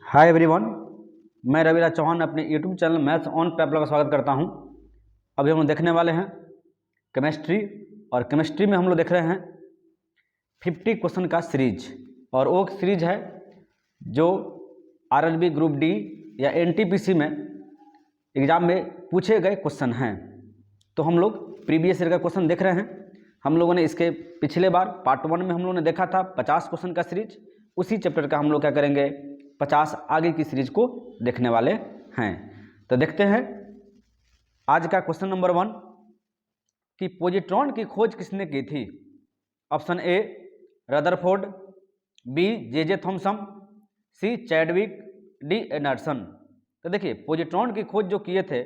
Hi everyone, मैं रविराज चौहान अपने YouTube channel maths on पे आप लोगों का स्वागत करता हूं। अभी हम लोग देखने वाले हैं केमिस्ट्री, और केमिस्ट्री में हम लोग देख रहे हैं 50 क्वेश्चन का सीरीज। और वो सीरीज है जो आरआरबी ग्रुप डी या एनटीपीसी में एग्ज़ाम में पूछे गए क्वेश्चन हैं। तो हम लोग प्रीवियस ईयर का क्वेश्चन देख रहे हैं। हम लोगों ने इसके पिछले बार पार्ट 1 में हम लोगों ने देखा था 50 क्वेश्चन का सीरीज। उसी चैप्टर का हम लोग क्या करेंगे, 50 आगे की सीरीज को देखने वाले हैं। तो देखते हैं आज का क्वेश्चन नंबर 1 कि पॉजिट्रॉन की खोज किसने की थी। Option A Rutherford, B J Thomson, C Chadwick, D Anderson. तो देखिए पॉजिट्रॉन की खोज जो किए थे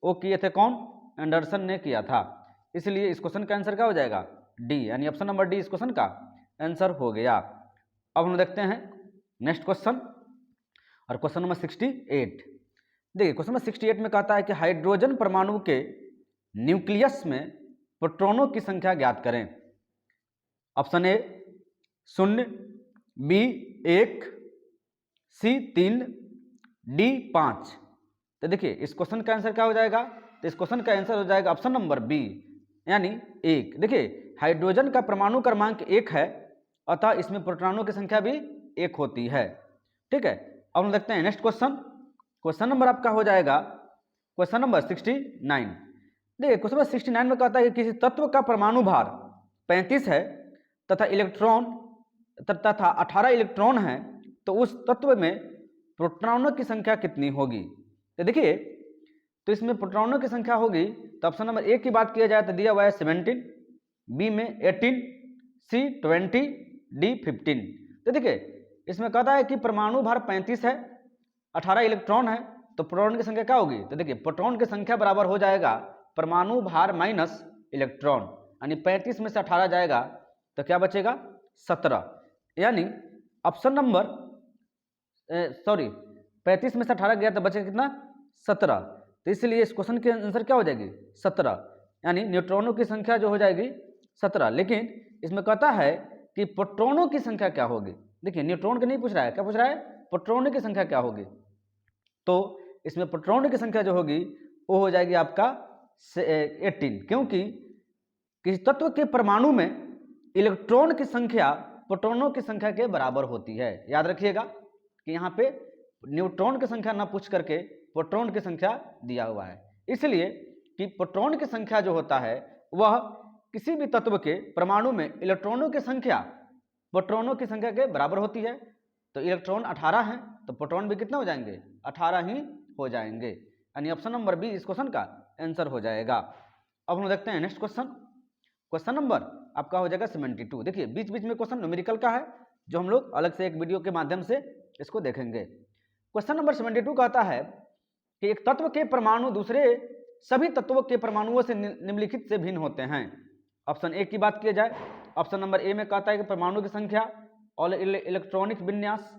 वो किए थे कौन, एंडरसन ने किया था। इसलिए इस क्वेश्चन का आंसर क्या हो जाएगा, डी, यानी ऑप्शन नंबर डी इस क्वेश्चन का आंसर हो गया। अब हम देखते हैं नेक्स्ट क्वेश्चन, और क्वेश्चन नंबर 68। देखिए क्वेश्चन नंबर 68 में कहता है कि हाइड्रोजन परमाणु के न्यूक्लियस में प्रोटॉनों की संख्या ज्ञात करें। Option A 0, B 1, C 3, D 5। तो देखिए इस क्वेश्चन का आंसर क्या हो जाएगा, तो इस क्वेश्चन का आंसर हो जाएगा ऑप्शन नंबर बी, यानी 1। देखिए हाइड्रोजन का परमाणु क्रमांक 1 है, अतः इसमें प्रोटॉनों की संख्या भी 1 होती है। ठीक है, अब हम देखते हैं नेक्स्ट क्वेश्चन। क्वेश्चन नंबर आपका हो जाएगा क्वेश्चन नंबर 69। देखिए क्वेश्चन नंबर 69 में कहता है कि किसी तत्व का परमाणु भार 35 है तथा इलेक्ट्रॉन तथा 18 इलेक्ट्रॉन है, तो उस तत्व में प्रोटॉनों की संख्या कितनी होगी। तो देखिए तो इसमें प्रोटॉनों की संख्या होगी, तो ऑप्शन नंबर ए की बात किया जाए तो दिया हुआ है 17, बी में 18, सी 20, डी 15। तो देखिए इसमें कहता है कि परमाणु भार 35 है, 18 इलेक्ट्रॉन है, तो प्रोटॉन की संख्या क्या होगी। तो देखिए प्रोटॉन की संख्या बराबर हो जाएगा परमाणु भार माइनस इलेक्ट्रॉन, यानी 35 में से 18 जाएगा तो क्या बचेगा 17, यानी ऑप्शन नंबर 35 में से 18 गया तो बचेगा कितना 17। तो इसलिए इस क्वेश्चन के आंसर क्या हो जाएगी 17, यानी न्यूट्रॉनों की संख्या जो हो जाएगी 17। लेकिन इसमें कहता है कि प्रोटॉनों की संख्या क्या होगी। देखिए न्यूट्रॉन के नहीं पूछ रहा है, क्या पूछ रहा है, प्रोटॉनों की संख्या क्या होगी। तो इसमें प्रोटॉनों की संख्या जो होगी वो हो जाएगी आपका 18, क्योंकि किसी तत्व के परमाणु में इलेक्ट्रॉन की संख्या प्रोटॉनों की संख्या के बराबर होती है। याद रखिएगा कि यहाँ पे न्यूट्रॉन की संख्या ना पूछ करके प्रोटॉन की संख्या दिया हुआ है, इसलिए कि प्रोटॉन की संख्या जो होता है वह किसी भी तत्व के परमाणु में इलेक्ट्रॉनों की संख्या प्रोटॉनों की संख्या के बराबर होती है। तो इलेक्ट्रॉन 18 हैं तो प्रोटॉन भी कितने हो जाएंगे, 18 ही हो जाएंगे, यानी ऑप्शन नंबर बी इस क्वेश्चन का आंसर हो जाएगा। अब हम देखते हैं नेक्स्ट क्वेश्चन। क्वेश्चन नंबर आपका हो जाएगा 72। देखिए बीच बीच में क्वेश्चन न्यूमेरिकल का है, जो हम लोग अलग से एक वीडियो के माध्यम से इसको देखेंगे। क्वेश्चन नंबर 72 कहता है कि एक तत्व के परमाणु दूसरे सभी तत्वों के परमाणुओं से निम्नलिखित से भिन्न होते हैं। ऑप्शन ए की बात की जाए, ऑप्शन नंबर ए में कहता है कि परमाणु की संख्या और इलेक्ट्रॉनिक विन्यास,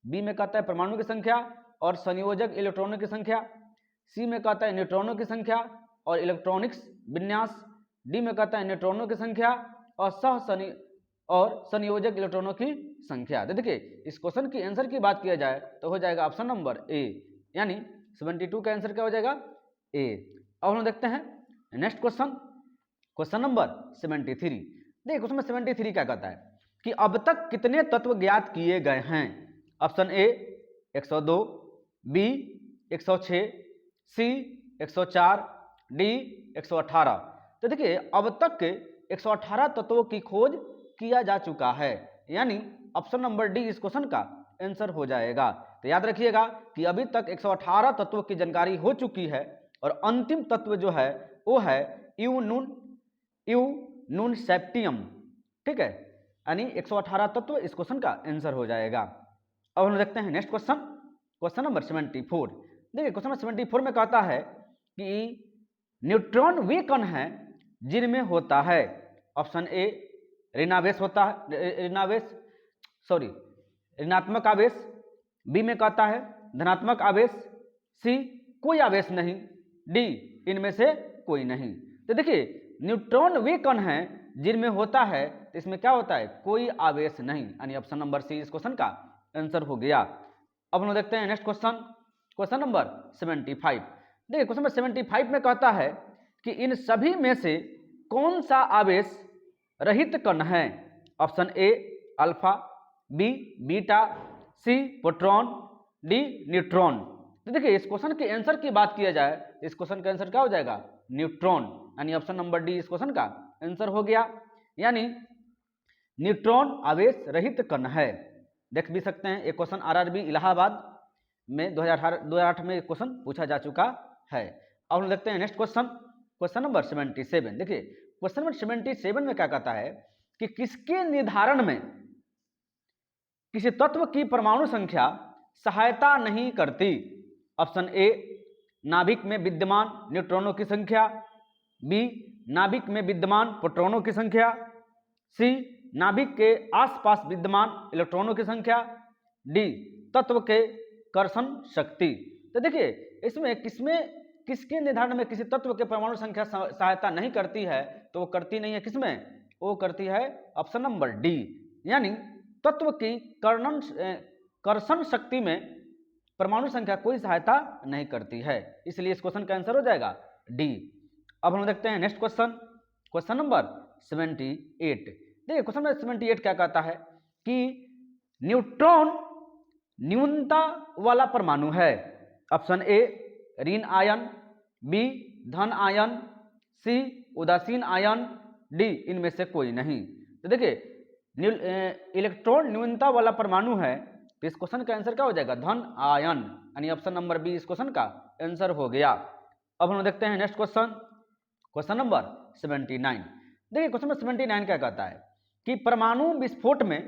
बी में कहता है परमाणु की संख्या और संयोजक इलेक्ट्रॉनों की संख्या, सी में कहता है न्यूट्रॉनों की संख्या और इलेक्ट्रॉनिक्स विन्यास, डी में कहता है न्यूट्रॉनों की संख्या और संयोजक इलेक्ट्रॉनों की संख्या। तो देखिए इस क्वेश्चन की आंसर की बात किया जाए तो हो जाएगा ऑप्शन नंबर ए, यानी 72 का आंसर क्या हो जाएगा ए। अब हम देखते हैं नेक्स्ट क्वेश्चन, क्वेश्चन नंबर 73। देखिए क्वेश्चन नंबर 73 क्या कहता है कि अब तक कितने तत्व ज्ञात किए गए हैं। Option A 102, B 106, C 104, D 118। तो देखिए अब तक के 118 तत्वों की खोज किया जा चुका है, यानी ऑप्शन नंबर डी इस क्वेश्चन का आंसर हो जाएगा। तो याद रखिएगा कि अभी तक 118 तत्वों की जानकारी हो चुकी है, और अंतिम तत्व जो है वो है यू नून सेप्टियम। ठीक है, यानी 118 तत्व इस क्वेश्चन का आंसर हो जाएगा। अब हम देखते हैं नेक्स्ट क्वेश्चन, क्वेश्चन नंबर 74। देखिए क्वेश्चन नंबर 74 में कहता है कि न्यूट्रॉन वे कण हैं जिनमें होता है, ऑप्शन ए ऋणावेश होता है, ऋणात्मक आवेश, बी में कहता है धनात्मक आवेश, सी कोई आवेश नहीं, डी इनमें से कोई नहीं। तो देखिए न्यूट्रॉन वे कण हैं जिनमें होता है, तो इसमें क्या होता है कोई आवेश नहीं, यानी ऑप्शन नंबर सी इस क्वेश्चन का आंसर हो गया। अब हम लोग देखते हैं नेक्स्ट क्वेश्चन, क्वेश्चन नंबर 75। देखिए क्वेश्चन नंबर 75 में कहता है कि इन सभी में से कौन सा आवेश रहित कण है? Option A alpha, B beta, C proton, D neutron. तो देखिए इस क्वेश्चन के आंसर की बात किया जाए तो इस क्वेश्चन का आंसर क्या हो जाएगा? न्यूट्रॉन, यानी ऑप्शन नंबर डी इस क्वेश्चन का आंसर हो गया। यानी न्यूट्रॉन आवेश रहित कण है। देख भी सकते हैं, एक क्वेश्चन आरआरबी इलाहाबाद में 2008 में क्वेश्चन पूछा जा चुका है। अब हम देखते हैं नेक्स्ट क्वेश्चन, क्वेश्चन नंबर 77। देखिए क्वेश्चन नंबर 77 में क्या कहता है कि किसके निर्धारण में किसी तत्व की परमाणु संख्या सहायता नहीं करती? ऑप्शन ए नाभिक में विद्यमान न्यूट्रॉनों की संख्या, बी नाभिक में विद्यमान प्रोटॉनों की संख्या, सी नाभिक के आसपास विद्यमान इलेक्ट्रॉनों की संख्या, डी तत्व के कर्षण शक्ति। तो देखिए इसमें किसके निर्धारण में किसी तत्व के परमाणु संख्या सहायता नहीं करती है? तो वो करती नहीं है किसमें? वो करती है ऑप्शन नंबर डी, यानी तत्व की कर्षण शक्ति में परमाणु संख्या कोई सहायता नहीं करती है, इसलिए इस क्वेश्चन का आंसर हो जाएगा डी। अब हम देखते हैं नेक्स्ट क्वेश्चन, क्वेश्चन नंबर 78। देखिए क्वेश्चन नंबर 78 क्या कहता है कि न्यूट्रॉन न्यूनता वाला परमाणु है। ऑप्शन ए ऋण आयन, बी धन आयन, सी उदासीन आयन, डी इनमें से कोई नहीं। तो देखिए इलेक्ट्रॉन न्यूनता वाला परमाणु है, तो इस क्वेश्चन का आंसर क्या हो जाएगा? धन आयन, यानी ऑप्शन नंबर बी इस क्वेश्चन का आंसर हो गया। अब हम देखते हैं नेक्स्ट क्वेश्चन, क्वेश्चन नंबर 79। देखिए क्वेश्चन नंबर 79 क्या कहता है कि परमाणु विस्फोट में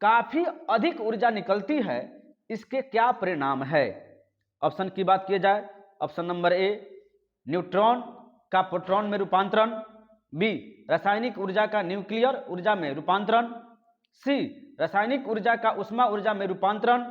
काफी अधिक ऊर्जा निकलती है, इसके क्या परिणाम है? ऑप्शन की बात की जाए, ऑप्शन नंबर ए न्यूट्रॉन का प्रोटॉन में रूपांतरण, बी रासायनिक ऊर्जा का न्यूक्लियर ऊर्जा में रूपांतरण, सी रासायनिक ऊर्जा का उष्मा ऊर्जा में रूपांतरण,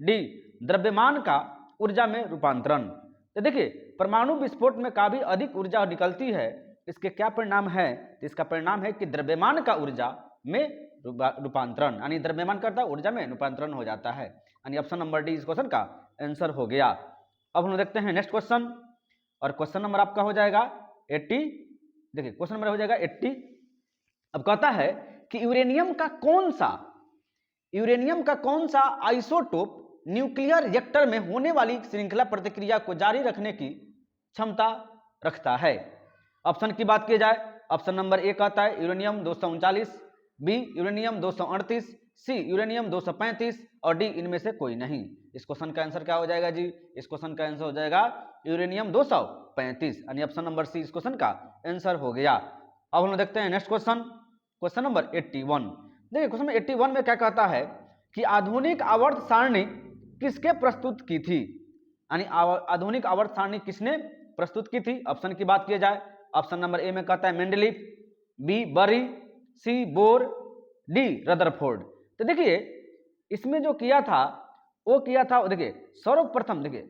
डी द्रव्यमान का ऊर्जा में रूपांतरण। तो देखिए परमाणु विस्फोट में काफी अधिक ऊर्जा निकलती है, इसके क्या परिणाम है? तो इसका परिणाम है कि द्रव्यमान का ऊर्जा में रूपांतरण, यानी द्रव्यमान करता ऊर्जा में रूपांतरण हो जाता है, यानी ऑप्शन नंबर डी इस क्वेश्चन का आंसर हो गया। अब हम देखते हैं नेक्स्ट क्वेश्चन, और क्वेश्चन नंबर आपका हो जाएगा 80। देखिए क्वेश्चन नंबर हो जाएगा 80। अब कहता है कि यूरेनियम का कौन सा आइसोटोप न्यूक्लियर रिएक्टर में होने वाली श्रृंखला प्रतिक्रिया को जारी रखने की क्षमता रखता है? ऑप्शन की बात की जाए, ऑप्शन नंबर ए कहता है यूरेनियम 239, बी यूरेनियम 238, सी यूरेनियम 235 और डी इनमें से कोई नहीं। इस क्वेश्चन का आंसर क्या हो जाएगा जी? इस क्वेश्चन का आंसर हो जाएगा यूरेनियम 235, यानी ऑप्शन नंबर सी इस क्वेश्चन का आंसर हो गया। अब हम देखते हैं नेक्स्ट क्वेश्चन, क्वेश्चन नंबर 81। देखिए क्वेश्चन नंबर 81 में क्या कहता है कि आधुनिक आवर्त सारणी किसके प्रस्तुत की थी? यानी आधुनिक आवर्त सारणी किसने प्रस्तुत की थी? ऑप्शन की बात की जाए, ऑप्शन नंबर ए में कहता है मेंडलीफ, बी बरी, सी बोर, डी रदरफोर्ड। तो देखिए इसमें जो किया था वो किया था, देखिए सर्वप्रथम देखिए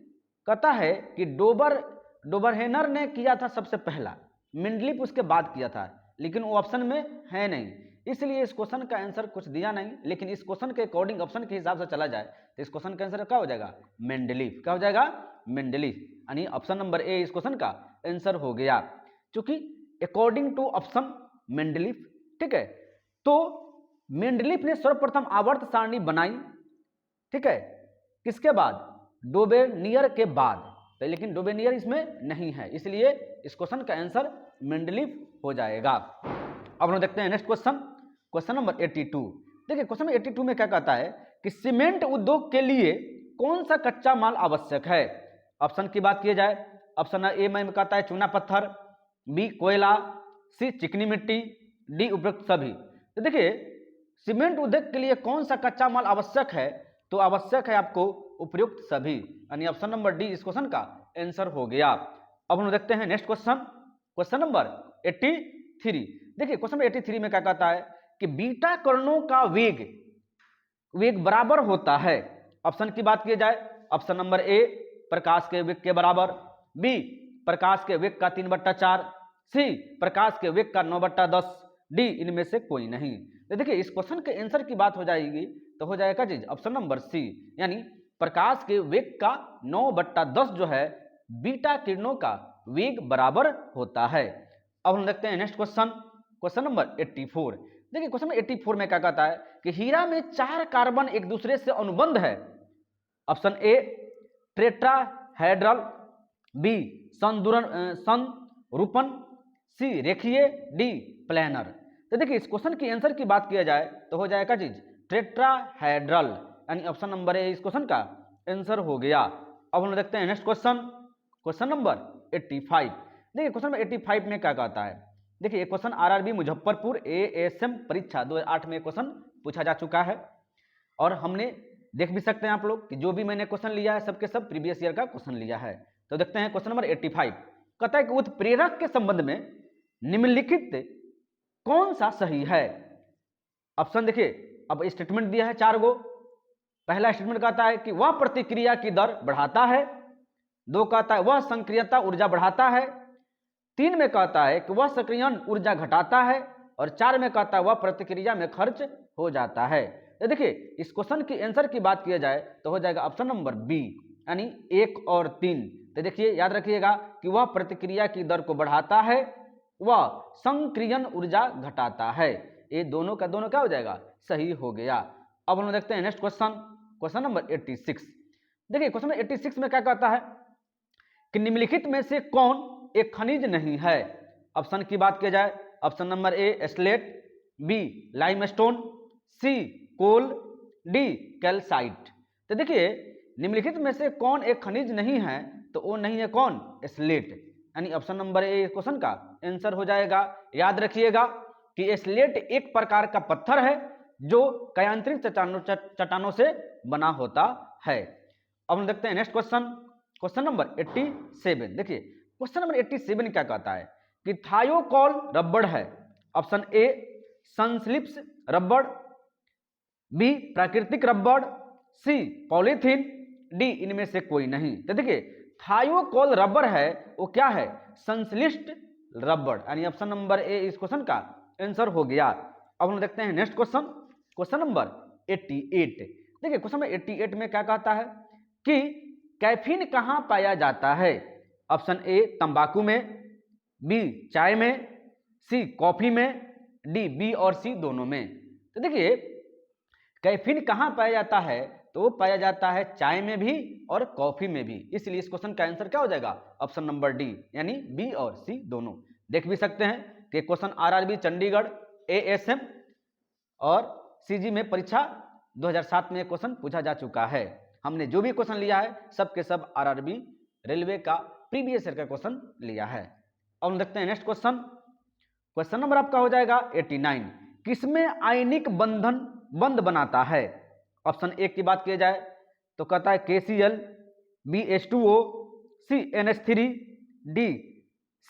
कहता है कि डोबरहेनर ने किया था सबसे पहला, मेंडलीफ उसके बाद किया था, लेकिन वो ऑप्शन में है नहीं, इसलिए इस क्वेश्चन का आंसर कुछ दिया नहीं। लेकिन इस क्वेश्चन के अकॉर्डिंग ऑप्शन के हिसाब से चला जाए तो इस क्वेश्चन का आंसर क्या हो जाएगा? मेंडलीफ। क्या हो जाएगा? मेंडलीफ, यानी ऑप्शन नंबर ए इस क्वेश्चन का आंसर हो गया, क्योंकि अकॉर्डिंग टू ऑप्शन मेंडलीफ। ठीक है, तो मेंडलीफ ने सर्वप्रथम आवर्त सारणी बनाई, ठीक है, किसके बाद? डोबेनियर के बाद, तो लेकिन डोबेनियर इसमें नहीं है, इसलिए इस क्वेश्चन का आंसर मेंडलीफ हो जाएगा। अब हम देखते हैं नेक्स्ट क्वेश्चन, क्वेश्चन नंबर 82। देखिए क्वेश्चन नंबर 82 में क्या कहता है कि सीमेंट उद्योग के लिए कौन सा कच्चा माल आवश्यक है? ऑप्शन की बात की जाए, ऑप्शन ए में कहता है चूना पत्थर, बी कोयला, सी चिकनी मिट्टी, डी उपरोक्त सभी। तो देखिए सीमेंट उद्योग के लिए कौन सा कच्चा माल आवश्यक है? तो आवश्यक है आपको उपयुक्त सभी, यानी ऑप्शन नंबर डी इस क्वेश्चन का आंसर हो गया। अब हम देखते हैं नेक्स्ट क्वेश्चन, क्वेश्चन नंबर 83। देखिए क्वेश्चन नंबर 83 में क्या कहता है कि बीटा कणों का वेग बराबर होता है। ऑप्शन की बात की जाए, ऑप्शन नंबर ए प्रकाश के वेग के बराबर, बी प्रकाश के वेग का 3/4, सी प्रकाश के वेग का 9/10, डी इनमें से कोई नहीं। तो देखिए इस क्वेश्चन के आंसर की बात हो जाएगी तो हो जाएगा जी ऑप्शन नंबर सी, यानी प्रकाश के वेग का 9/10 जो है बीटा किरणों का वेग बराबर होता है। अब हम देखते हैं नेक्स्ट क्वेश्चन, क्वेश्चन नंबर 84। देखिए क्वेश्चन नंबर 84 में क्या कहता है कि हीरा में 4 कार्बन एक दूसरे से अनुबंध है। ऑप्शन ए टेट्राहेड्रल, बी संरूपण, सी रेखीय, डी प्लेनर। तो देखिए इस क्वेश्चन की आंसर की बात किया जाए तो हो जाएगा चीज टेट्राहेड्रल, यानी ऑप्शन नंबर ए इस क्वेश्चन का आंसर हो गया। अब हम देखते हैं नेक्स्ट क्वेश्चन, क्वेश्चन नंबर 85। देखिए क्वेश्चन नंबर 85 में क्या कहता है, देखिए ये क्वेश्चन आरआरबी मुजफ्फरपुर एएसएम परीक्षा 2008 में क्वेश्चन पूछा जा चुका है और हमने देख भी सकते हैं आप लोग कि जो भी मैंने क्वेश्चन लिया है सबके सब प्रीवियस ईयर का क्वेश्चन लिया है। तो देखते हैं क्वेश्चन नंबर 85 कहता है कि उत्प्रेरक के संबंध में निम्नलिखित कौन सा सही है। ऑप्शन देखिए, अब स्टेटमेंट दिया है 4 गो। पहला स्टेटमेंट कहता है कि वह प्रतिक्रिया की दर बढ़ाता है, 2 कहता है वह संक्रियता ऊर्जा बढ़ाता है, 3 में कहता है कि वह सक्रियण ऊर्जा घटाता है और 4 में कहता है वह प्रतिक्रिया में खर्च हो जाता है। तो देखिए इस क्वेश्चन की आंसर की बात किया जाए तो हो जाएगा ऑप्शन नंबर बी, यानी 1 और 3। तो देखिए याद रखिएगा कि वह प्रतिक्रिया की दर को बढ़ाता है, वह संक्रियण ऊर्जा घटाता है। ये दोनों का दोनों क्या हो जाएगा, सही हो गया। अब हम देखते हैं नेक्स्ट क्वेश्चन, क्वेश्चन नंबर 86। देखिए क्वेश्चन नंबर 86 में क्या कहता है कि निम्नलिखित में से कौन एक खनिज नहीं है। ऑप्शन की बात की जाए, option number A slate, B limestone, C coal, D calcite. तो देखिए निम्नलिखित में से कौन एक खनिज नहीं है, तो वो नहीं है कौन, स्लेट, यानी ऑप्शन नंबर ए क्वेश्चन का आंसर हो जाएगा। याद रखिएगा कि स्लेट एक प्रकार का पत्थर है जो कायांतरिक चट्टानों से बना होता है। अब हम देखते हैं नेक्स्ट क्वेश्चन, क्वेश्चन नंबर 87। देखिए क्वेश्चन नंबर 87 क्या कहता है कि थायोकॉल रबड़ है। ऑप्शन ए संश्लिप्त रबड़, बी प्राकृतिक रबड़, सी पॉलीथीन, डी इनमें से कोई नहीं। तो देखिए थायोकॉल रबड़ है वो क्या है, संश्लिष्ट रबड़, यानी ऑप्शन नंबर ए इस क्वेश्चन का आंसर हो गया। अब हम देखते हैं नेक्स्ट क्वेश्चन, क्वेश्चन नंबर 88। देखिए क्वेश्चन नंबर 88 में क्या कहता है कि कैफीन कहां पाया जाता है। ऑप्शन ए तंबाकू में, बी चाय में, सी कॉफी में, डी बी और सी दोनों में। तो देखिए कैफीन कहां पाया जाता है, तो वो पाया जाता है चाय में भी और कॉफी में भी, इसलिए इस क्वेश्चन का आंसर क्या हो जाएगा, ऑप्शन नंबर डी, यानी बी और सी दोनों। देख भी सकते हैं कि क्वेश्चन आरआरबी चंडीगढ़ एएसएम और सीजी में परीक्षा 2007 में क्वेश्चन पूछा जा चुका है। हमने जो भी क्वेश्चन लिया है सब के सब आरआरबी रेलवे का प्रीवियस ईयर का क्वेश्चन लिया है। अब हम देखते हैं नेक्स्ट क्वेश्चन, क्वेश्चन नंबर आपका हो जाएगा 89। किसमें आयनिक बंधन बंद बनाता है। ऑप्शन ए की बात की जाए तो कहता है KCl, बी H2O, सी NH3, डी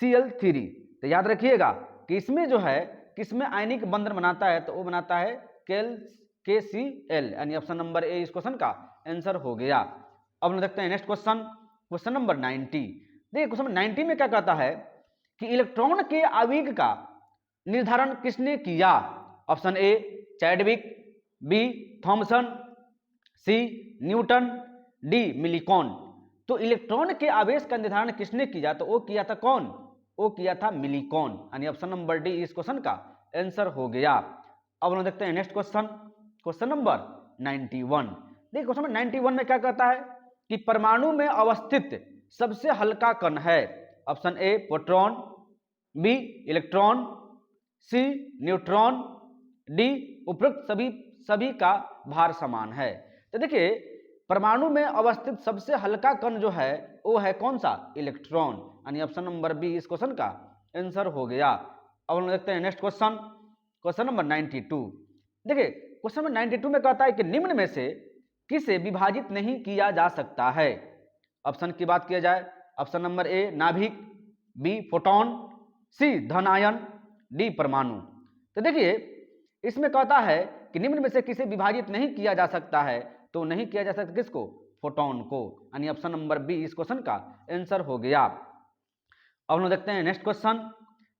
Cl3। तो याद रखिएगा कि इसमें जो है किसमें आयनिक बंधन बनाता है, तो वो बनाता है KCl, यानी ऑप्शन नंबर ए इस क्वेश्चन का आंसर हो गया। अब हम देखते हैं नेक्स्ट क्वेश्चन, क्वेश्चन नंबर 90। देखिए क्वेश्चन नंबर 90 में क्या कहता है कि इलेक्ट्रॉन के आवेग का निर्धारण किसने किया। Option A Chadwick, B Thomson, C Newton, D Millikan. तो इलेक्ट्रॉन के आवेश का निर्धारण किसने किया, तो वो किया था कौन, वो किया था मिलिकॉन, यानी ऑप्शन नंबर डी इस क्वेश्चन का आंसर हो गया। अब हम देखते हैं नेक्स्ट क्वेश्चन, क्वेश्चन नंबर 91। देखिए क्वेश्चन नंबर 91 में क्या कहता है कि परमाणु में अवस्थित सबसे हल्का कण है। Option A proton, B electron, C neutron, D उपरोक्त सभी का भार समान है। तो देखिए परमाणु में अवस्थित सबसे हल्का कण जो है वो है कौन सा, इलेक्ट्रॉन, यानी ऑप्शन नंबर बी इस क्वेश्चन का आंसर हो गया। अब हम देखते हैं नेक्स्ट क्वेश्चन, क्वेश्चन नंबर 92। देखिए क्वेश्चन नंबर 92 में कहता है कि निम्न में से किसे विभाजित नहीं किया जा सकता है। ऑप्शन की बात किया जाए, ऑप्शन नंबर ए नाभिक, बी फोटोन, सी धन आयन, डी परमाणु। तो देखिए इसमें कहता है कि निम्न में से किसे विभाजित नहीं किया जा सकता है, तो नहीं किया जा सकता किसको, फोटोन को, यानी ऑप्शन नंबर बी इस क्वेश्चन का आंसर हो गया। अब हम देखते हैं नेक्स्ट क्वेश्चन।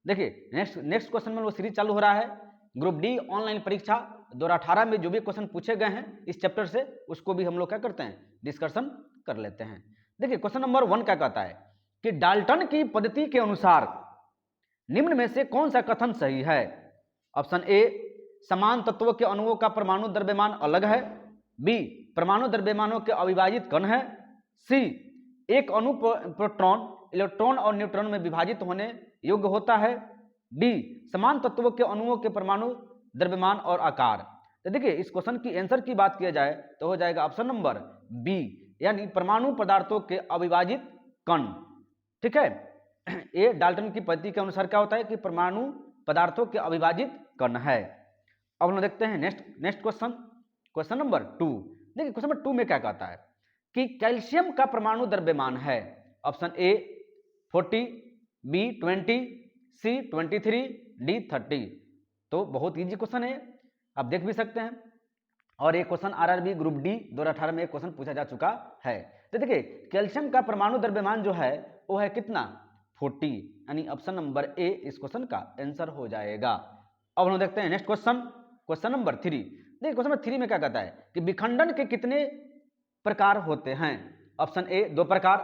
देखिए नेक्स्ट क्वेश्चन में वो सीरीज चालू हो रहा है ग्रुप डी ऑनलाइन परीक्षा 2018 में जो भी क्वेश्चन पूछे गए हैं इस चैप्टर से उसको भी हम लोग क्या करते हैं, डिस्कशन कर लेते हैं। देखिए क्वेश्चन नंबर 1 क्या कहता है कि डाल्टन की पद्धति के अनुसार निम्न में से कौन सा कथन सही है। ऑप्शन ए, समान तत्वों के अणुओं का परमाणु द्रव्यमान अलग है। बी, परमाणु द्रव्यमानों के अविभाजित कण है। सी, एक अणु प्रोटॉन, इलेक्ट्रॉन और न्यूट्रॉन में विभाजित होने योग्य होता है। डी, समान तत्वों के अणुओं के परमाणु द्रव्यमान और आकार। तो देखिए इस क्वेश्चन की आंसर की बात किया जाए तो हो जाएगा ऑप्शन नंबर बी, यानी परमाणु पदार्थों के अविभाजित कण। ठीक है, ये डाल्टन की पद्धति के अनुसार क्या होता है कि परमाणु पदार्थों के अविभाजित कण है। अब हम देखते हैं नेक्स्ट क्वेश्चन, क्वेश्चन नंबर 2। देखिए क्वेश्चन नंबर 2 में क्या कहता है कि कैल्शियम का परमाणु द्रव्यमान है। Option A 40, B 20, C 23, D 30। तो बहुत इजी क्वेश्चन है, आप देख भी सकते हैं। और ये क्वेश्चन आरआरबी ग्रुप डी 2018 में एक क्वेश्चन पूछा जा चुका है। तो देखिए कैल्शियम का परमाणु द्रव्यमान जो है वो है कितना, 40, यानी ऑप्शन नंबर ए इस क्वेश्चन का आंसर हो जाएगा। अब हम देखते हैं नेक्स्ट क्वेश्चन, क्वेश्चन नंबर 3। देखिए क्वेश्चन नंबर 3 में क्या कहता है कि विखंडन के कितने प्रकार होते हैं। ऑप्शन ए 2 प्रकार,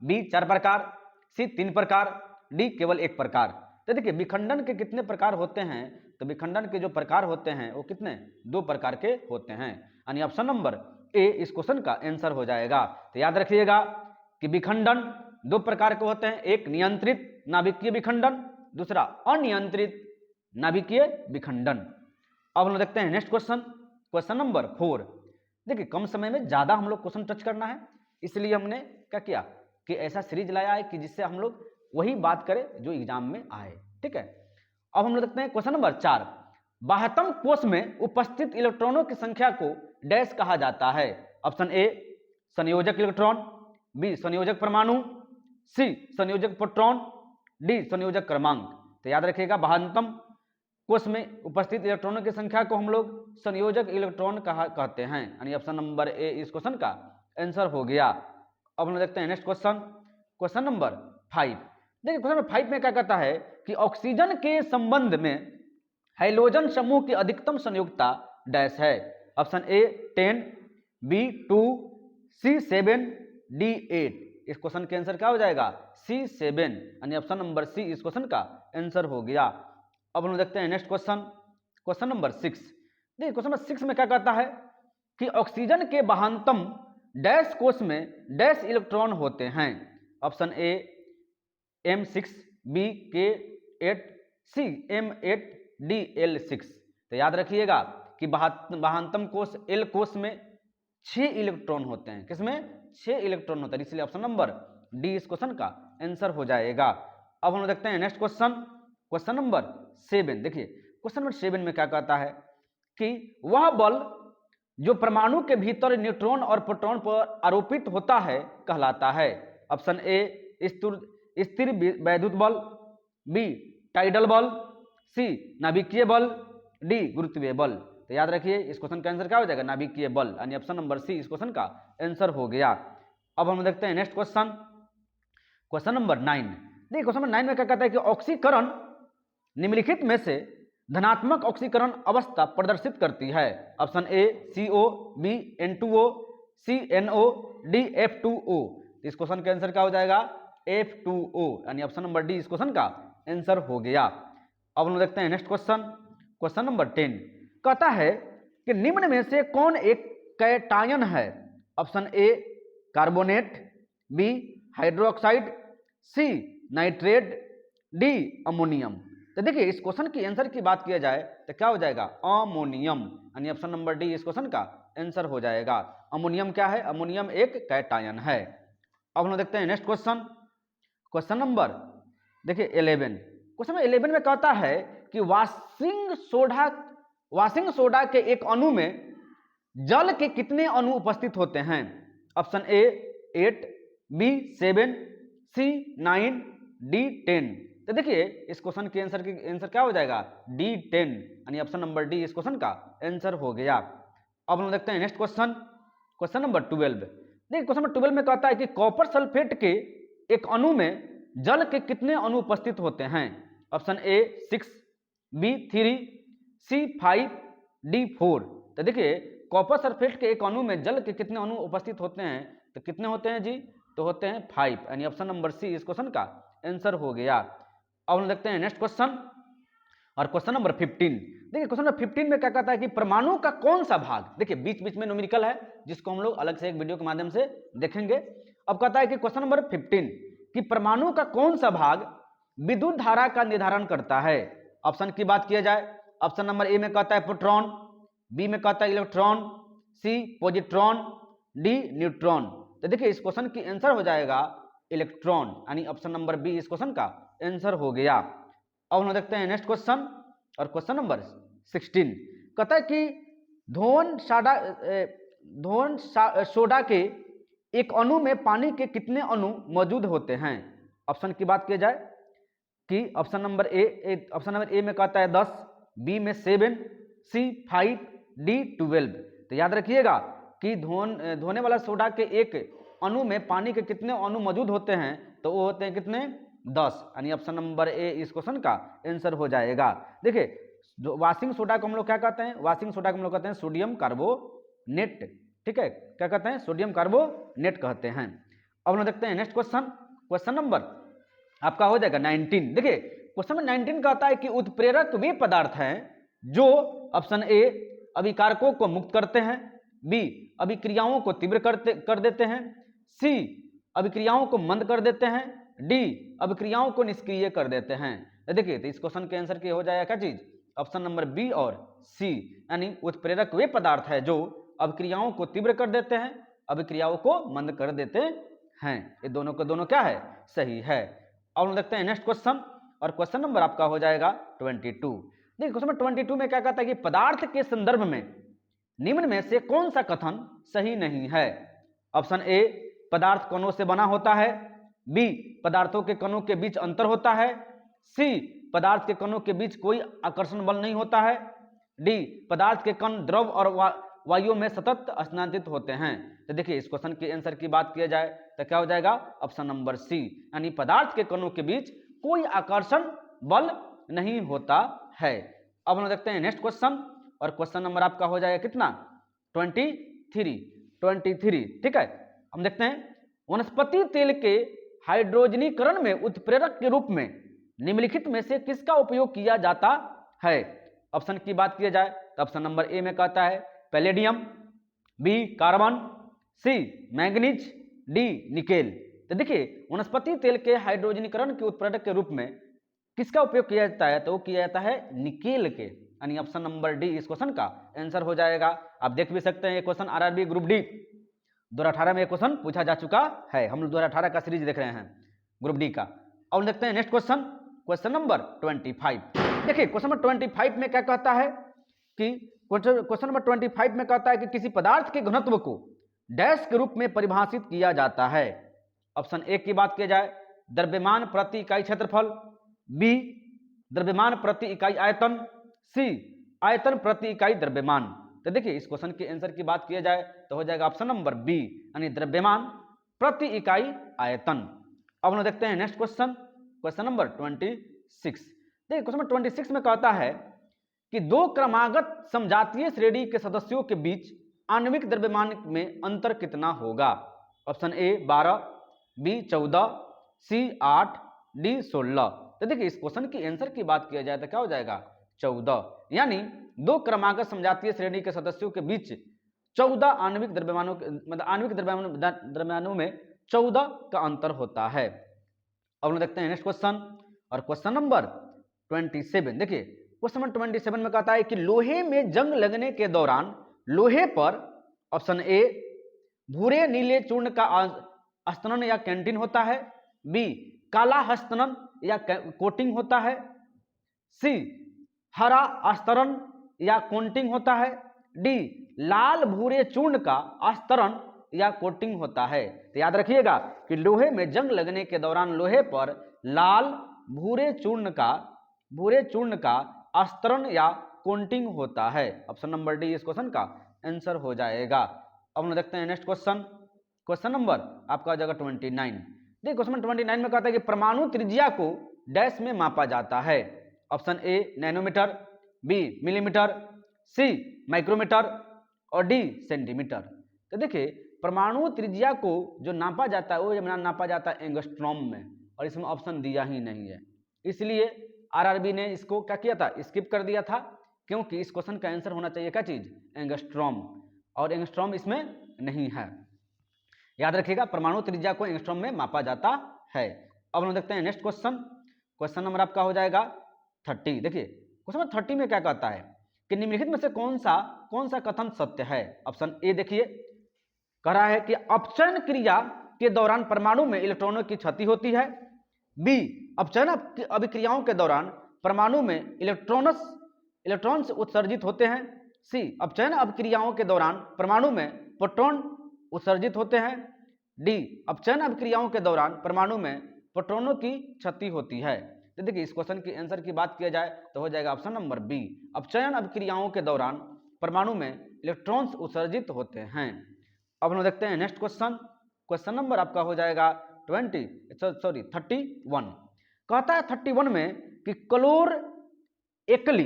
बी 4 प्रकार, सी 3 प्रकार, डी केवल 1 प्रकार। तो देखिए विखंडन के कितने प्रकार होते हैं, तो विखंडन के जो प्रकार होते हैं वो कितने, 2 प्रकार के होते हैं, यानी ऑप्शन नंबर ए इस क्वेश्चन का आंसर हो जाएगा। तो याद रखिएगा कि विखंडन 2 प्रकार के होते हैं, एक नियंत्रित नाभिकीय विखंडन, दूसरा अनियंत्रित नाभिकीय विखंडन। अब हम देखते हैं नेक्स्ट क्वेश्चन, क्वेश्चन नंबर 4। देखिए कम समय में ज्यादा हम लोग क्वेश्चन टच करना है, इसलिए हमने क्या किया कि ऐसा सीरीज लाया है कि जिससे हम लोग वही बात करें जो एग्जाम में आए। ठीक है, अब हम लोग देखते हैं क्वेश्चन नंबर 4। बाह्यतम कोश में उपस्थित इलेक्ट्रॉनों की संख्या को डैश कहा जाता है। ऑप्शन ए संयोजक इलेक्ट्रॉन, बी संयोजक परमाणु, सी संयोजक प्रोटॉन, डी संयोजक क्रमांक। तो याद रखिएगा बाह्यतम कोश में उपस्थित इलेक्ट्रॉनों की संख्या को हम लोग संयोजक इलेक्ट्रॉन कहते हैं, यानी ऑप्शन नंबर ए इस क्वेश्चन का आंसर हो गया। अब हम देखते हैं नेक्स्ट क्वेश्चन, क्वेश्चन नंबर 5। देखिए क्वेश्चन नंबर 5 में क्या कहता है कि ऑक्सीजन के संबंध में हाइड्रोजन समूह की अधिकतम संयुक्ता डैश है। Option A 10, B 2, C 7, D 8। इस क्वेश्चन के आंसर क्या हो जाएगा, सी 7, यानी ऑप्शन नंबर सी इस क्वेश्चन का आंसर हो गया। अब हम देखते हैं नेक्स्ट क्वेश्चन, क्वेश्चन नंबर 6। देखिए क्वेश्चन नंबर 6 में क्या कहता है कि ऑक्सीजन के बाह्यतम डैश कोश में डैश इलेक्ट्रॉन होते हैं। Option A M6, B K8, C M8, D L6। तो याद रखिएगा कि बाह्यतम कोश L कोश में 6 इलेक्ट्रॉन होते हैं, किसमें 6 इलेक्ट्रॉन होता है, इसलिए ऑप्शन नंबर डी इस क्वेश्चन का आंसर हो जाएगा। अब हम देखते हैं नेक्स्ट क्वेश्चन, क्वेश्चन नंबर 7। देखिए क्वेश्चन नंबर 7 में क्या कहता है कि वह बल जो परमाणु के भीतर न्यूट्रॉन और प्रोटॉन पर आरोपित होता है कहलाता है। ऑप्शन ए स्थिर वैद्युत बल, बी टाइडल बल, सी नाभिकीय बल, डी गुरुत्वीय बल। तो याद रखिए इस क्वेश्चन का आंसर क्या हो जाएगा, नाभिकीय बल, यानी ऑप्शन नंबर सी इस क्वेश्चन का आंसर हो गया। अब हम देखते हैं नेक्स्ट क्वेश्चन, क्वेश्चन नंबर 9। देखिए क्वेश्चन नंबर 9 में क्या कहता है कि ऑक्सीकरण निम्नलिखित में से धनात्मक ऑक्सीकरण अवस्था प्रदर्शित करती है। Option A CO, B N2O, C NO, D F2O। इस क्वेश्चन का आंसर क्या हो जाएगा, F2O, यानी ऑप्शन नंबर डी इस क्वेश्चन का आंसर हो गया। अब हम देखते हैं नेक्स्ट क्वेश्चन, क्वेश्चन नंबर 10। कहता है कि निम्न में से कौन एक कैटायन है। Option A carbonate, B hydroxide, C nitrate, D ammonium. तो देखिए इस क्वेश्चन की आंसर की बात किया जाए तो क्या हो जाएगा, अमोनियम, यानी ऑप्शन नंबर डी इस क्वेश्चन का आंसर हो जाएगा। अमोनियम क्या है, अमोनियम एक कैटायन है। अब हम देखते हैं नेक्स्ट क्वेश्चन, क्वेश्चन नंबर देखिए 11। क्वेश्चन नंबर 11 में कहता है कि वाशिंग सोडा के एक अणु में जल के कितने अणु उपस्थित होते हैं। Option A 8, B 7, C 9, D 10। तो देखिए इस क्वेश्चन के आंसर क्या हो जाएगा, डी 10, यानी ऑप्शन नंबर डी इस क्वेश्चन का आंसर हो गया। अब हम देखते हैं नेक्स्ट क्वेश्चन, क्वेश्चन नंबर 12। देखिए क्वेश्चन नंबर 12 में कहता है कि कॉपर सल्फेट के एक अणु में जल के कितने अणु उपस्थित होते हैं। Option A 6, B 3, C 5, D 4। तो देखिए कॉपर सल्फेट के एक अणु में जल के कितने अणु उपस्थित होते हैं, तो कितने होते हैं जी, तो होते हैं 5, यानी ऑप्शन नंबर सी इस क्वेश्चन का आंसर हो गया। अब हम देखते हैं नेक्स्ट क्वेश्चन और क्वेश्चन नंबर 15। देखिए क्वेश्चन नंबर 15 में क्या कहता है कि परमाणु का कौन सा भाग, देखिए बीच बीच में न्यूमेरिकल है जिसको हम लोग अलग से एक वीडियो के माध्यम से देखेंगे। अब कहता है कि क्वेश्चन नंबर 15 कि परमाणु का कौन सा भाग विद्युत धारा का निर्धारण करता है। ऑप्शन की बात किया जाए, ऑप्शन नंबर ए में कहता है प्रोटॉन, बी में कहता है इलेक्ट्रॉन, सी पॉजिट्रॉन, डी न्यूट्रॉन। तो देखिए इस क्वेश्चन की आंसर हो जाएगा इलेक्ट्रॉन, यानी ऑप्शन नंबर बी इस क्वेश्चन का आंसर हो गया। अब हम देखते हैं नेक्स्ट क्वेश्चन और क्वेश्चन नंबर 16 कहता है कि धोन सोडा के एक अणु में पानी के कितने अणु मौजूद होते हैं। ऑप्शन की बात की जाए कि ऑप्शन नंबर ए में कहता है 10, बी में 7, सी 5, डी 12। तो याद रखिएगा कि धोने वाला सोडा के एक अणु में पानी के कितने अणु मौजूद होते हैं, तो वो होते हैं कितने 10, यानी ऑप्शन नंबर ए इस क्वेश्चन का आंसर हो जाएगा। देखिए वॉशिंग सोडा को हम लोग क्या कहते हैं, वॉशिंग सोडा को हम लोग कहते हैं सोडियम कार्बोनेट, ठीक है, क्या कहते हैं सोडियम कार्बोनेट कहते हैं। अब हम देखते हैं नेक्स्ट क्वेश्चन, क्वेश्चन नंबर आपका हो जाएगा 19। देखिए क्वेश्चन नंबर 19 कहता है कि उत्प्रेरक वे पदार्थ हैं जो ऑप्शन ए अभिकारकों को मुक्त करते हैं, बी अभिक्रियाओं को तीव्र कर देते हैं, सी अभिक्रियाओं को मंद कर देते हैं, डी अभिक्रियाओं को निष्क्रिय कर देते हैं। तो देखिए तो इस क्वेश्चन के आंसर की हो जाएगा क्या चीज, ऑप्शन नंबर बी और सी, यानी उत्प्रेरक वे पदार्थ है जो अभिक्रियाओं को तीव्र कर देते हैं, अभिक्रियाओं को मंद कर देते हैं। ये दोनों के दोनों क्या है, सही है। अब हम देखते हैं नेक्स्ट क्वेश्चन और क्वेश्चन नंबर आपका हो जाएगा 22। देखिए क्वेश्चन नंबर 22 में क्या कहता है कि पदार्थ के संदर्भ में निम्न में से कौन सा कथन सही नहीं है। ऑप्शन ए पदार्थ कणों से बना होता है, बी पदार्थों के कणों के बीच अंतर होता है, सी पदार्थ के कणों के बीच कोई आकर्षण बल नहीं होता है, डी पदार्थ के कण द्रव और वायु में सतत स्थानांतरित होते हैं। तो देखिए इस क्वेश्चन के आंसर की बात किया जाए तो क्या हो जाएगा, ऑप्शन नंबर सी, यानी पदार्थ के कणों के बीच कोई आकर्षण बल नहीं होता है। अब हम देखते हैं नेक्स्ट क्वेश्चन और क्वेश्चन नंबर आपका हो जाएगा कितना 23, ठीक है। हम देखते हैं वनस्पति तेल के हाइड्रोजनीकरण में उत्प्रेरक के रूप में निम्नलिखित में से किसका उपयोग किया जाता है। ऑप्शन की बात की जाए तो ऑप्शन नंबर ए में कहता है palladium, B carbon, C manganese, D nickel. तो देखिए वनस्पति तेल के हाइड्रोजनीकरण के उत्प्रेरक के रूप में किसका उपयोग किया जाता है, तो वो किया जाता है निकेल के, यानी ऑप्शन नंबर डी इस क्वेश्चन का आंसर हो जाएगा। आप देख भी सकते हैं ये क्वेश्चन आरआरबी ग्रुप डी 2018 में क्वेश्चन पूछा जा चुका है, हम लोग 2018 का सीरीज देख रहे हैं ग्रुप डी का। अब देखते हैं नेक्स्ट क्वेश्चन, क्वेश्चन नंबर 25। देखिए क्वेश्चन नंबर 25 में क्या कहता है कि क्वेश्चन नंबर 25 में कहता है कि किसी पदार्थ के घनत्व को डैश के रूप में परिभाषित किया जाता है। ऑप्शन ए की बात की जाए द्रव्यमान प्रति इकाई क्षेत्रफल, बी द्रव्यमान प्रति इकाई आयतन, सी आयतन प्रति इकाई द्रव्यमान। तो देखिए इस क्वेश्चन के आंसर की बात किया जाए तो हो जाएगा ऑप्शन नंबर बी, यानी द्रव्यमान प्रति इकाई आयतन। अब हम देखते हैं नेक्स्ट क्वेश्चन, क्वेश्चन नंबर 26। देखिए क्वेश्चन नंबर 26 में कहता है कि दो क्रमागत समजातीय श्रेणी के सदस्यों के बीच आणविक द्रव्यमान में अंतर कितना होगा। Option A 12, B 14, C 8, D 16। तो देखिए इस क्वेश्चन की आंसर की बात किया जाए तो क्या हो जाएगा 14, यानी दो क्रमागत समजातीय श्रेणी के सदस्यों के बीच 14 आणविक द्रव्यमानों मतलब आणविक द्रव्यमानों में 14 का अंतर होता है। अब हम देखते हैं नेक्स्ट क्वेश्चन और क्वेश्चन नंबर 27। देखिए क्वेश्चन नंबर 27 में कहता है कि लोहे में जंग लगने के दौरान लोहे पर ऑप्शन ए भूरे नीले चूर्ण का अस्तनन या कैंटीन होता है, बी काला हस्तनन या कोटिंग होता है, सी हरा अस्तरण या कोटिंग होता है, डी लाल भूरे चूर्ण का अस्तरण या कोटिंग होता है। तो याद रखिएगा कि लोहे में जंग लगने के दौरान लोहे पर लाल भूरे चूर्ण का अस्तरण या कोटिंग होता है। ऑप्शन नंबर डी इस क्वेश्चन का आंसर हो जाएगा। अब हम देखते हैं नेक्स्ट क्वेश्चन, क्वेश्चन नंबर आपका हो जाएगा 29। देखिए क्वेश्चन नंबर 29 में कहता है कि परमाणु त्रिज्या को डैश में मापा जाता है। Option A nanometre, B millimetre, C micrometre और डी सेंटीमीटर। तो देखिए परमाणु त्रिज्या को जो नापा जाता है वो नापा जाता है एंगस्ट्रॉम में, और इसमें ऑप्शन दिया ही नहीं है, इसलिए आरआरबी ने इसको क्या किया था, स्किप कर दिया था, क्योंकि इस क्वेश्चन का आंसर होना चाहिए क्या चीज, एंगस्ट्रॉम, और एंगस्ट्रॉम इसमें नहीं है। याद रखिएगा परमाणु त्रिज्या को एंगस्ट्रॉम में मापा जाता है। अब हम देखते हैं नेक्स्ट क्वेश्चन। क्वेश्चन नंबर आपका हो जाएगा 30। देखिए क्वेश्चन नंबर 30 में क्या कहता है कि निम्नलिखित में से कौन सा कथन सत्य है। ऑप्शन ए देखिए कह रहा है कि अपचयन क्रिया के दौरान परमाणु में इलेक्ट्रॉनों की क्षति होती है। बी अपचयन अभिक्रियाओं के दौरान परमाणु में इलेक्ट्रॉन्स उत्सर्जित होते हैं। सी अपचयन अभिक्रियाओं के दौरान परमाणु में प्रोटॉन उत्सर्जित होते हैं। डी अपचयन अभिक्रियाओं के दौरान परमाणु में प्रोटॉनों की क्षति होती है। तो देखिए इस क्वेश्चन की आंसर की बात किया जाए तो हो जाएगा ऑप्शन नंबर बी, अपचयन अभिक्रियाओं के दौरान परमाणु में इलेक्ट्रॉन्स उत्सर्जित होते हैं। अब हम देखते हैं नेक्स्ट क्वेश्चन। क्वेश्चन नंबर आपका हो जाएगा 31। कहता है 31 में कि क्लोर एकली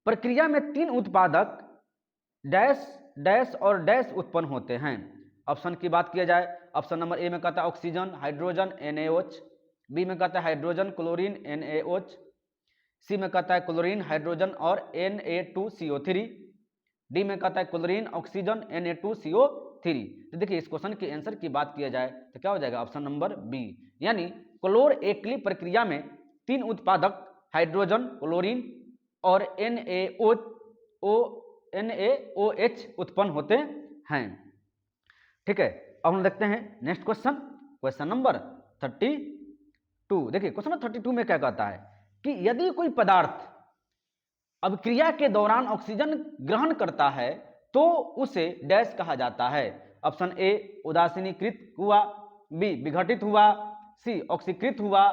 प्रक्रिया में 3 उत्पादक डैश डैश और डैश उत्पन्न होते हैं। ऑप्शन की बात किया जाए, ऑप्शन नंबर ए में कहता है ऑक्सीजन हाइड्रोजन NaOH, बी में कहता है हाइड्रोजन क्लोरीन NaOH, सी में कहता है क्लोरीन हाइड्रोजन और Na2CO3, डी में कहता है क्लोरीन ऑक्सीजन Na2CO3। तो देखिए इस क्वेश्चन के आंसर की बात किया जाए तो क्या हो जाएगा ऑप्शन नंबर बी, यानी क्लोर एकली प्रक्रिया में 3 उत्पादक हाइड्रोजन क्लोरीन और NaOH उत्पन्न होते हैं। ठीक है, अब हम देखते हैं नेक्स्ट क्वेश्चन। Question number 32। देखिए क्वेश्चन नंबर 32 में क्या कहता है कि यदि कोई पदार्थ अभिक्रिया के दौरान ऑक्सीजन ग्रहण करता है तो उसे डैश कहा जाता है। ऑप्शन ए उदासीनीकृत हुआ, बी विघटित हुआ, सी ऑक्सीकृत हुआ,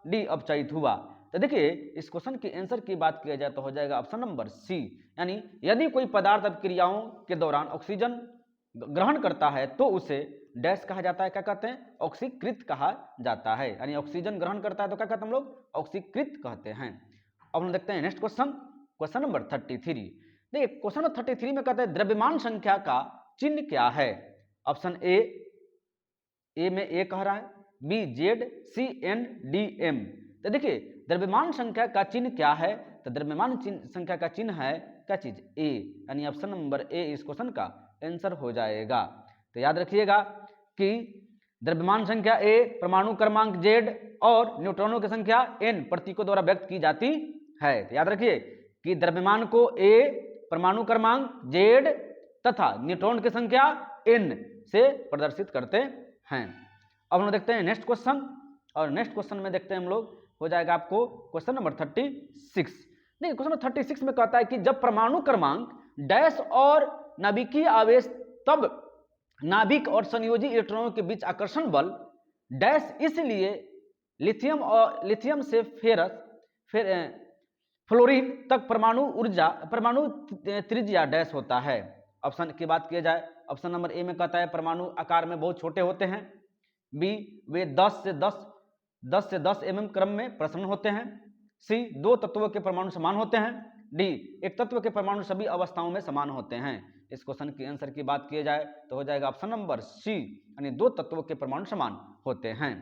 डी अपचयित हुआ। तो देखिए इस क्वेश्चन की आंसर की बात किया जाए तो हो जाएगा ऑप्शन नंबर सी, यानी यदि कोई पदार्थ अभिक्रियाओं के दौरान ऑक्सीजन ग्रहण करता है तो उसे डैश कहा जाता है, क्या कहते हैं, ऑक्सीकृत कहा जाता है, यानी ऑक्सीजन ग्रहण करता है तो क्या कहते हैं हम लोग, ऑक्सीकृत कहते हैं। अब हम देखते हैं नेक्स्ट क्वेश्चन। Question number 33। देखिए क्वेश्चन नंबर 33 में कहते हैं द्रव्यमान संख्या का चिन्ह क्या है। ऑप्शन ए में ए कह रहा है, B Z, C N D M. तो देखिए द्रव्यमान संख्या का चिन्ह क्या है, तो द्रव्यमान संख्या का चिन्ह है क्या चीज, ए, यानी ऑप्शन नंबर ए इस क्वेश्चन का आंसर हो जाएगा। तो याद रखिएगा कि द्रव्यमान संख्या ए, परमाणु क्रमांक जेड और न्यूट्रॉनों की संख्या एन प्रतीकों द्वारा व्यक्त की जाती है। तो याद रखिए कि द्रव्यमान को ए, परमाणु क्रमांक जेड तथा न्यूट्रॉन की संख्या एन से प्रदर्शित करते हैं। अब हम देखते हैं नेक्स्ट क्वेश्चन, और नेक्स्ट क्वेश्चन में देखते हैं हम लोग हो जाएगा आपको क्वेश्चन नंबर 36। नहीं, क्वेश्चन नंबर 36 में कहता है कि जब परमाणु क्रमांक डैश और नाभिकीय आवेश तब नाभिक और संयोजी इलेक्ट्रॉनों के बीच आकर्षण बल डैश, इसलिए लिथियम से फ्लोरीन तक परमाणु त्रिज्या डैश होता है। ऑप्शन की बात किया जाए, ऑप्शन नंबर ए में कहता है परमाणु आकार में बहुत छोटे होते हैं, बी वे 10 से 10 mm क्रम में प्रसन्न होते हैं, सी 2 तत्वों के परमाणु समान होते हैं, डी एक तत्व के परमाणु सभी अवस्थाओं में समान होते हैं। इस क्वेश्चन की आंसर की बात किया जाए तो हो जाएगा ऑप्शन नंबर सी, यानी 2 तत्वों के परमाणु समान होते हैं।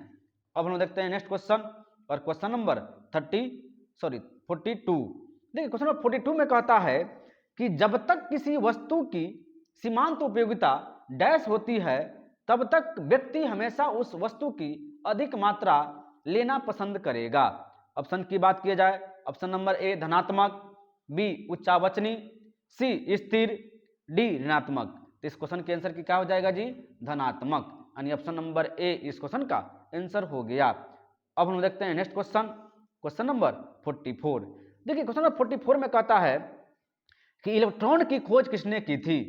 अब हम देखते हैं नेक्स्ट क्वेश्चन, और क्वेश्चन नंबर 42। देखिए क्वेश्चन नंबर 42 में कहता है कि जब तक किसी वस्तु की सीमांत उपयोगिता डैश होती है तब तक व्यक्ति हमेशा उस वस्तु की अधिक मात्रा लेना पसंद करेगा। ऑप्शन की बात किया जाए, ऑप्शन नंबर ए धनात्मक, बी उच्चावचनी, सी स्थिर, डी ऋणात्मक। तो इस क्वेश्चन के आंसर की क्या हो जाएगा जी, धनात्मक, यानी ऑप्शन नंबर ए इस क्वेश्चन का आंसर हो गया। अब हम देखते हैं नेक्स्ट क्वेश्चन, क्वेश्चन नंबर 44। देखिए क्वेश्चन नंबर 44 में कहता है कि इलेक्ट्रॉन की खोज किसने की थी।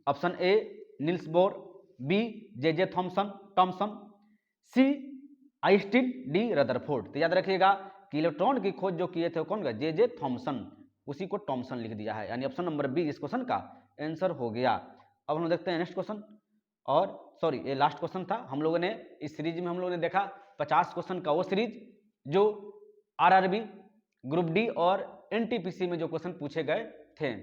Option A Niels Bohr, B J Thomson, C Einstein, D Rutherford. तो याद रखिएगा कि इलेक्ट्रॉन की खोज जो किए थे कौन, जे थॉमसन, उसी को थॉमसन लिख दिया है, यानी ऑप्शन नंबर बी इस क्वेश्चन का आंसर हो गया। अब हम देखते हैं नेक्स्ट क्वेश्चन, और सॉरी ये लास्ट क्वेश्चन था। हम लोगों ने इस सीरीज में हम लोगों ने देखा 50 क्वेश्चन का वो सीरीज जो आरआरबी, ग्रुप डी और एनटीपीसी में जो क्वेश्चन पूछे गए थे।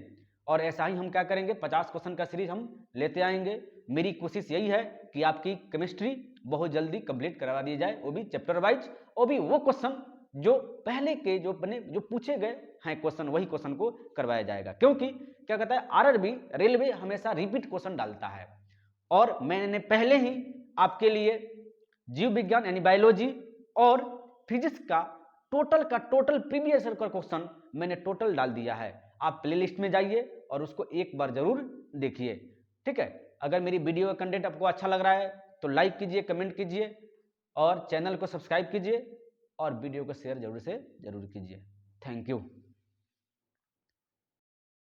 और ऐसा ही हम क्या करेंगे, 50 क्वेश्चन का सीरीज हम लेते आएंगे। मेरी कोशिश यही है कि आपकी केमिस्ट्री बहुत जल्दी कंप्लीट करवा दी जाए, वो भी चैप्टर वाइज, वो भी वो क्वेश्चन जो पहले के जो पूछे गए हैं क्वेश्चन, वही क्वेश्चन को करवाया जाएगा। क्योंकि क्या कहता है, आरआरबी रेलवे हमेशा रिपीट क्वेश्चन डालता है, और मैंने पहले ही आपके लिए जीव विज्ञान यानी बायोलॉजी और फिजिक्स का टोटल प्रीवियस ईयर का क्वेश्चन मैंने टोटल डाल दिया है। आप प्लेलिस्ट में जाइए और उसको एक बार जरूर देखिए, ठीक है। अगर मेरी वीडियो का कंटेंट आपको अच्छा लग रहा है तो लाइक कीजिए, कमेंट कीजिए और चैनल को सब्सक्राइब कीजिए और वीडियो को शेयर जरूर से जरूर कीजिए। Thank you.